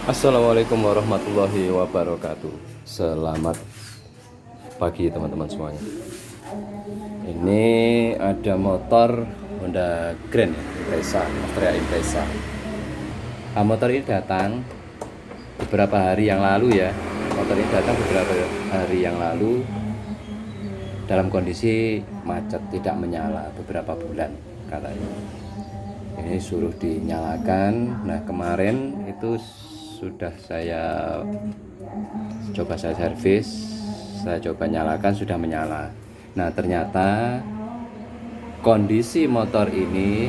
Assalamualaikum warahmatullahi wabarakatuh. Selamat pagi teman-teman semuanya. Ini ada motor Honda Grand ya, Impreza, Astrea Impreza. Motor ini datang beberapa hari yang lalu ya. Motor ini datang beberapa hari yang lalu dalam kondisi macet, tidak menyala beberapa bulan katanya. Ini suruh dinyalakan. Nah, kemarin itu sudah saya servis, saya coba nyalakan, sudah menyala. Nah, ternyata kondisi motor ini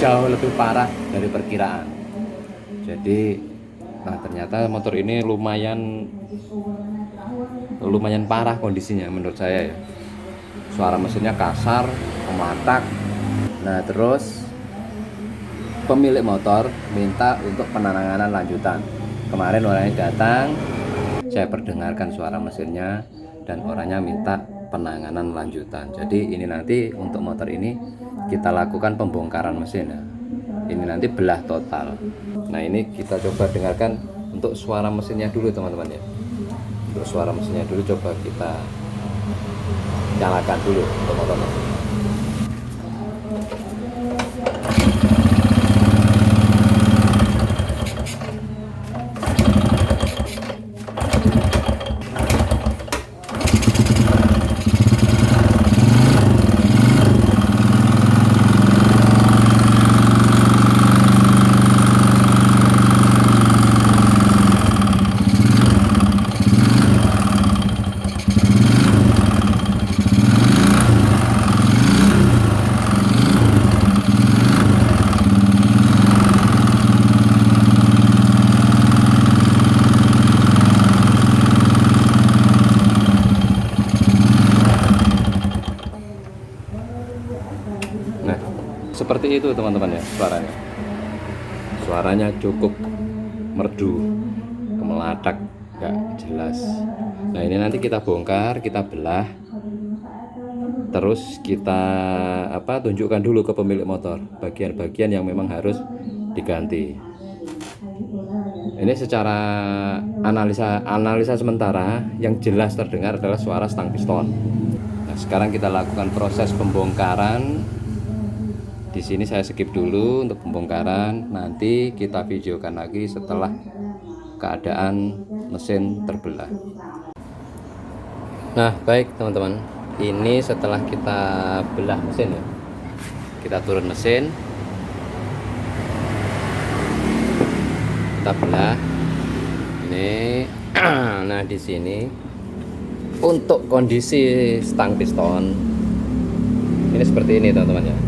jauh lebih parah dari perkiraan. Jadi, ternyata motor ini lumayan parah kondisinya menurut saya ya. Suara mesinnya kasar, mematak. Nah, terus pemilik motor minta untuk penanganan lanjutan. Kemarin orangnya datang, saya perdengarkan suara mesinnya dan orangnya minta penanganan lanjutan. Jadi ini nanti untuk motor ini kita lakukan pembongkaran mesin ya. Ini nanti belah total. Nah, ini kita coba dengarkan untuk suara mesinnya dulu teman-teman ya. Untuk suara mesinnya dulu coba kita nyalakan dulu untuk motornya. Nah, seperti itu teman-teman ya suaranya. Suaranya cukup merdu, kemelatak, gak jelas. Nah, ini nanti kita bongkar, kita belah, terus kita tunjukkan dulu ke pemilik motor bagian-bagian yang memang harus diganti. Ini secara analisa sementara yang jelas terdengar adalah suara stang piston. Nah, sekarang kita lakukan proses pembongkaran. Di sini saya skip dulu untuk pembongkaran. Nanti kita videokan lagi setelah keadaan mesin terbelah. Nah, baik teman-teman. Ini setelah kita belah mesin ya. Kita turun mesin. Kita belah. Ini nah, di sini untuk kondisi stang piston ini seperti ini teman-teman ya.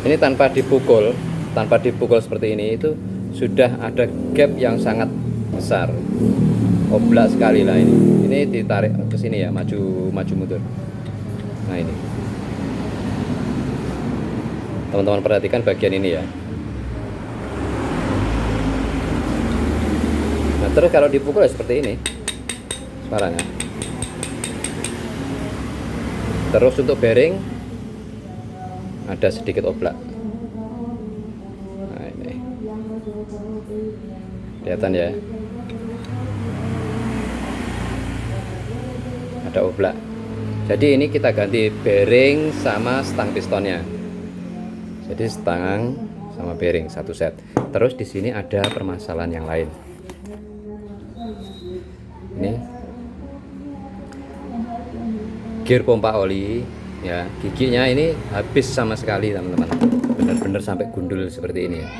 Ini tanpa dipukul seperti ini, itu sudah ada gap yang sangat besar, oblak sekali lah ini. Ini ditarik ke sini ya, maju mundur. Nah, ini teman-teman perhatikan bagian ini ya. Nah, terus kalau dipukul ya seperti ini suaranya. Terus untuk bearing ada sedikit oblak. Nah, ini kelihatan ya, ada oblak. Jadi ini kita ganti bearing sama stang pistonnya. Jadi stang sama bearing satu set. Terus di sini ada permasalahan yang lain. Ini gear pompa oli ya, giginya ini habis sama sekali teman-teman, benar-benar sampai gundul seperti ini ya,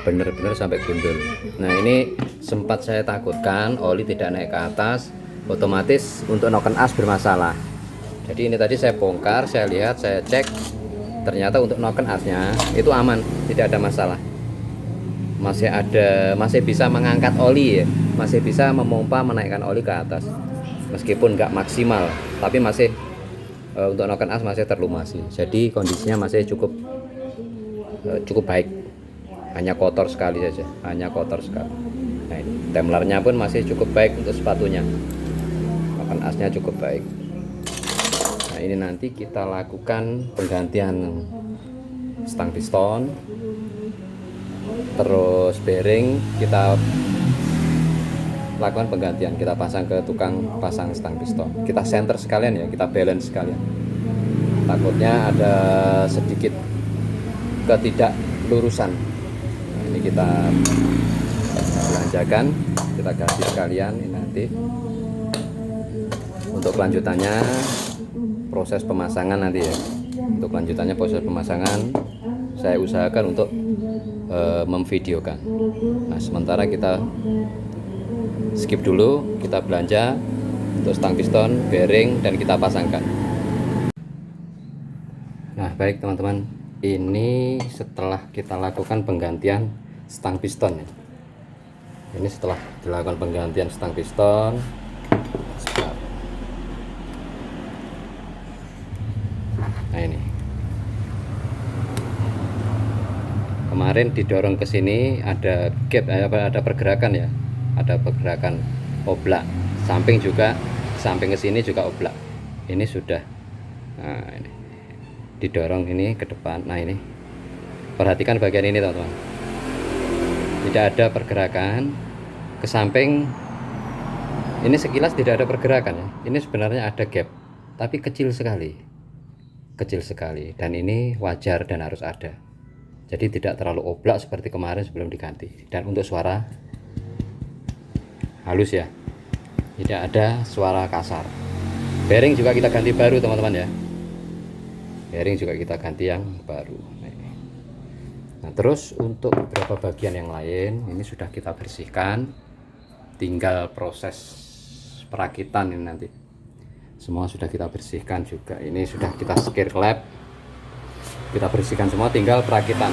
benar-benar sampai gundul. Nah, ini sempat saya takutkan oli tidak naik ke atas, otomatis untuk noken as bermasalah. Jadi ini tadi saya bongkar, saya lihat, saya cek, ternyata untuk noken asnya itu aman, tidak ada masalah, masih bisa mengangkat oli ya, masih bisa memompa menaikkan oli ke atas, meskipun nggak maksimal, tapi masih untuk noken as masih terlumasi. Jadi kondisinya masih cukup baik, hanya kotor sekali saja, Nah, ini templernya pun masih cukup baik untuk sepatunya, noken asnya cukup baik. Nah, ini nanti kita lakukan penggantian stang piston, terus bearing kita lakukan penggantian, kita pasang ke tukang pasang stang piston, kita center sekalian ya, kita balance sekalian. Takutnya ada sedikit ketidaklurusan. Nah, ini kita belanjakan, kita ganti sekalian. Ini nanti untuk kelanjutannya proses pemasangan nanti ya. Untuk kelanjutannya proses pemasangan saya usahakan untuk memvideokan. Nah, sementara kita skip dulu, kita belanja untuk stang piston, bearing, dan kita pasangkan. Nah, baik teman-teman, ini setelah kita lakukan penggantian stang piston ya. Ini setelah dilakukan penggantian stang piston. Nah, ini kemarin didorong ke sini ada gap, ada pergerakan ya, ada pergerakan oblak samping juga, samping ke sini juga oblak. Ini sudah, nah ini didorong ini ke depan. Nah, ini perhatikan bagian ini teman-teman, tidak ada pergerakan ke samping. Ini sekilas tidak ada pergerakan ya, ini sebenarnya ada gap tapi kecil sekali, dan ini wajar dan harus ada. Jadi tidak terlalu oblak seperti kemarin sebelum diganti. Dan untuk suara halus ya, tidak ada suara kasar. Bearing juga kita ganti baru teman-teman ya, bearing juga kita ganti yang baru. Nah, terus untuk beberapa bagian yang lain ini sudah kita bersihkan, tinggal proses perakitan. Ini nanti semua sudah kita bersihkan juga, ini sudah kita skir lab, kita bersihkan semua, tinggal perakitan.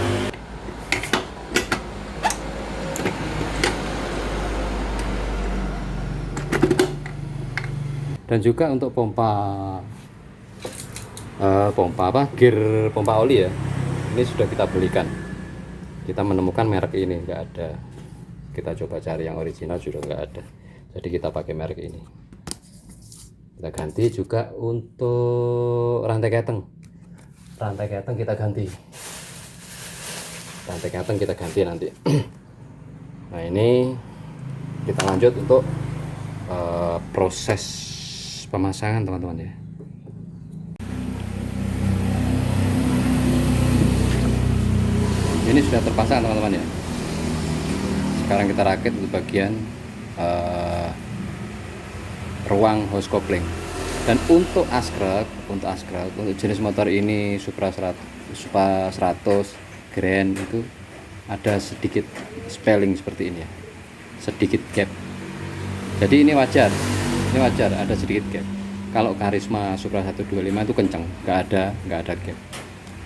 Dan juga untuk pompa gear pompa oli ya, ini sudah kita belikan. Kita menemukan merek ini nggak ada, kita coba cari yang original juga nggak ada, jadi kita pakai merek ini. Kita ganti juga untuk rantai keteng kita ganti, nanti. Nah, ini kita lanjut untuk proses pemasangan teman-teman ya. Ini sudah terpasang teman-teman ya. Sekarang kita rakit untuk bagian ruang hose coupling. Dan untuk askrek, untuk jenis motor ini Supra 100 Grand itu ada sedikit spelling seperti ini ya, sedikit gap. Jadi ini wajar ada sedikit gap. Kalau Karisma Supra 125 itu kenceng, nggak ada gap.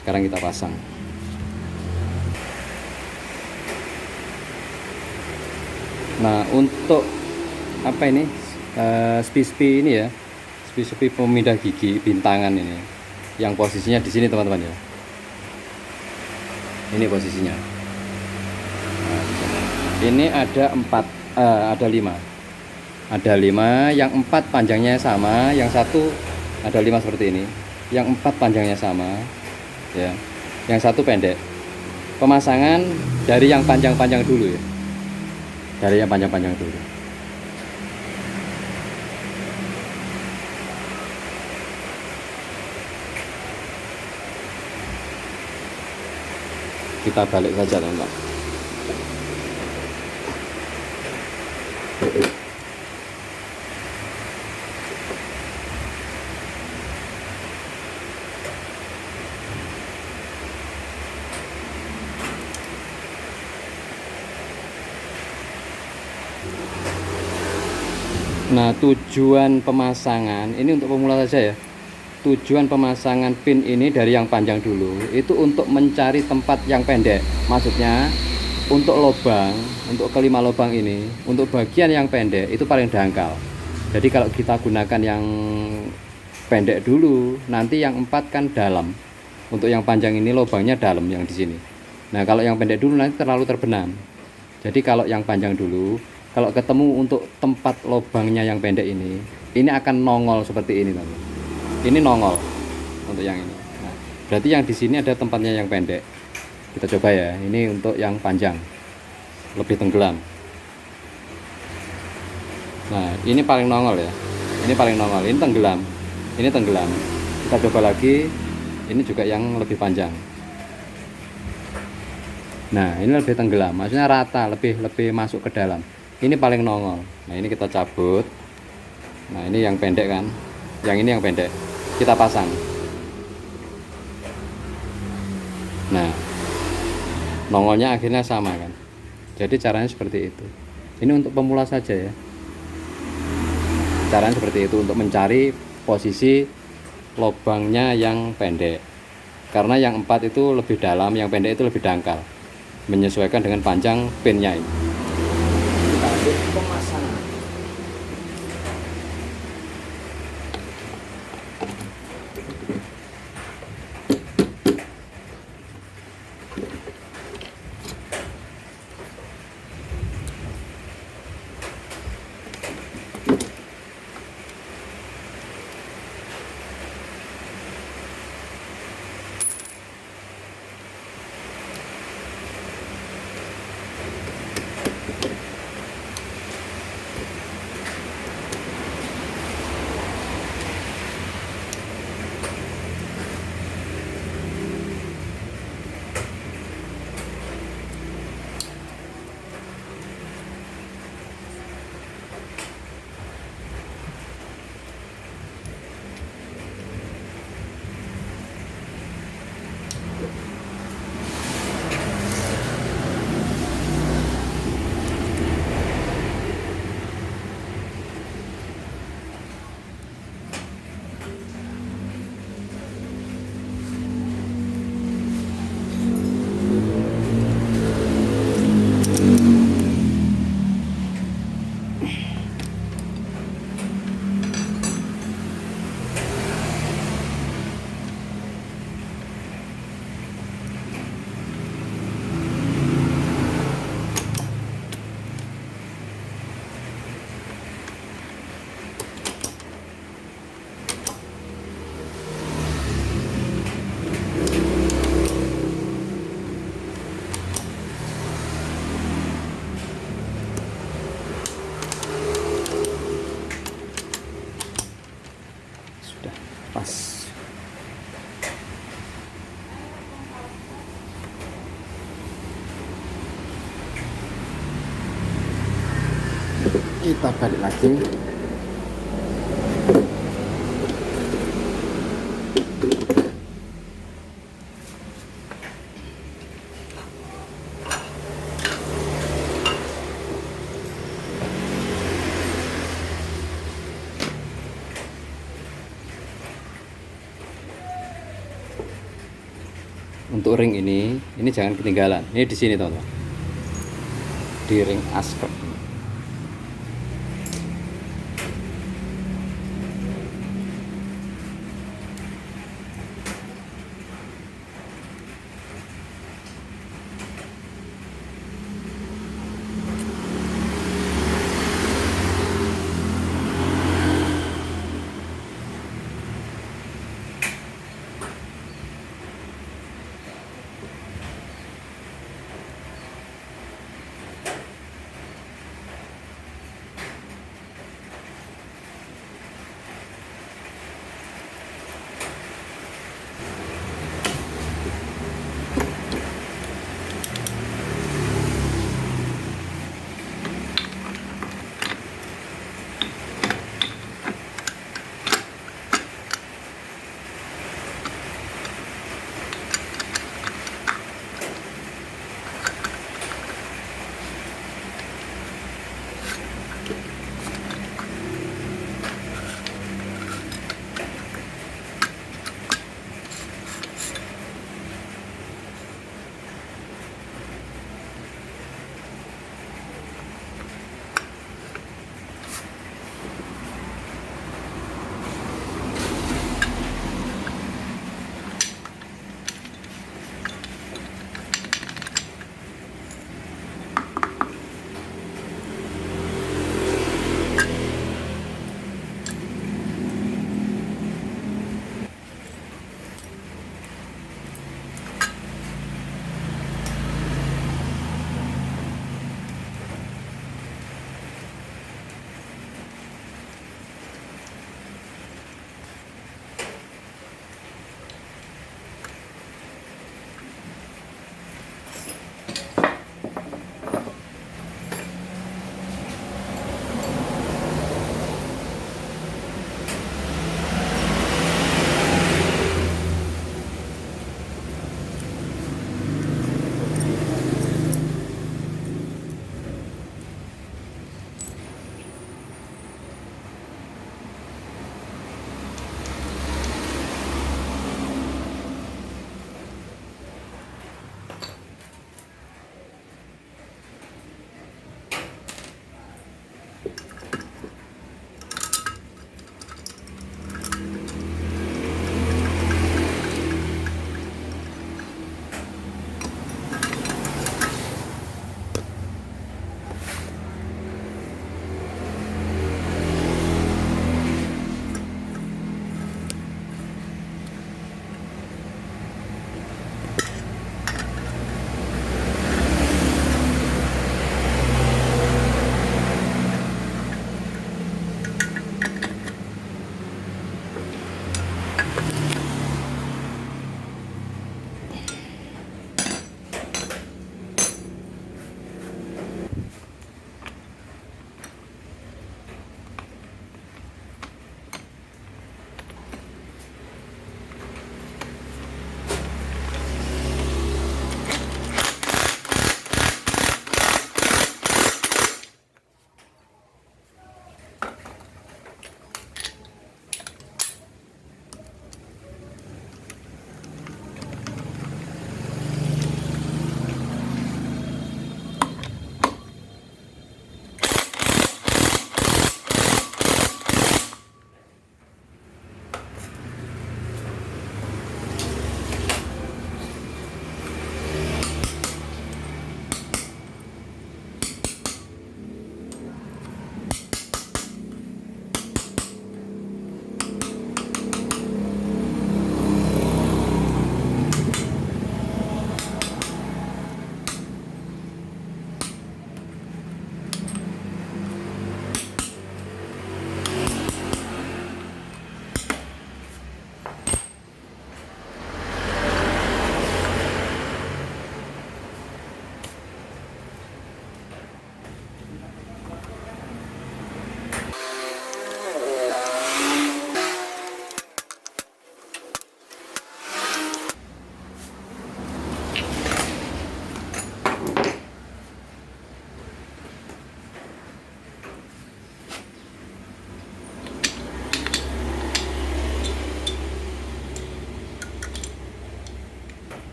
Sekarang kita pasang. Nah, untuk apa ini spi ini ya, spi pemindah gigi bintangan ini, yang posisinya di sini teman-teman ya. Ini posisinya. Nah, ini ada 5, yang 4 panjangnya sama, yang satu ada 5 seperti ini, yang 4 panjangnya sama ya, yang satu pendek. Pemasangan dari yang panjang-panjang dulu ya, dulu. Kita balik saja teman-teman. Nah, tujuan pemasangan ini untuk pemula saja ya. Tujuan pemasangan pin ini dari yang panjang dulu itu untuk mencari tempat yang pendek. Maksudnya untuk lubang, untuk kelima lubang ini, untuk bagian yang pendek itu paling dangkal. Jadi kalau kita gunakan yang pendek dulu, nanti yang 4 kan dalam. Untuk yang panjang ini lubangnya dalam yang di sini. Nah, kalau yang pendek dulu nanti terlalu terbenam. Jadi kalau yang panjang dulu, kalau ketemu untuk tempat lubangnya yang pendek ini akan nongol seperti ini teman. Ini nongol untuk yang ini. Nah, Berarti yang di sini ada tempatnya yang pendek. Kita coba ya. Ini untuk yang panjang, lebih tenggelam. Nah, ini paling nongol ya. Ini paling nongol. Ini tenggelam. Ini tenggelam. Kita coba lagi. Ini juga yang lebih panjang. Nah, ini lebih tenggelam. Maksudnya rata, lebih masuk ke dalam. Ini paling nongol. Nah, ini kita cabut. Nah, ini yang pendek kan. Yang ini yang pendek. Kita pasang. Nah, nongolnya akhirnya sama kan. Jadi caranya seperti itu. Ini untuk pemula saja ya. Caranya seperti itu untuk mencari posisi lubangnya yang pendek. Karena yang 4 itu lebih dalam, yang pendek itu lebih dangkal. Menyesuaikan dengan panjang pinnya ini. Kita lanjut pemasangan. Sudah pas. Kita balik lagi. Untuk ring ini jangan ketinggalan. Ini di sini teman-teman. Di ring askrep.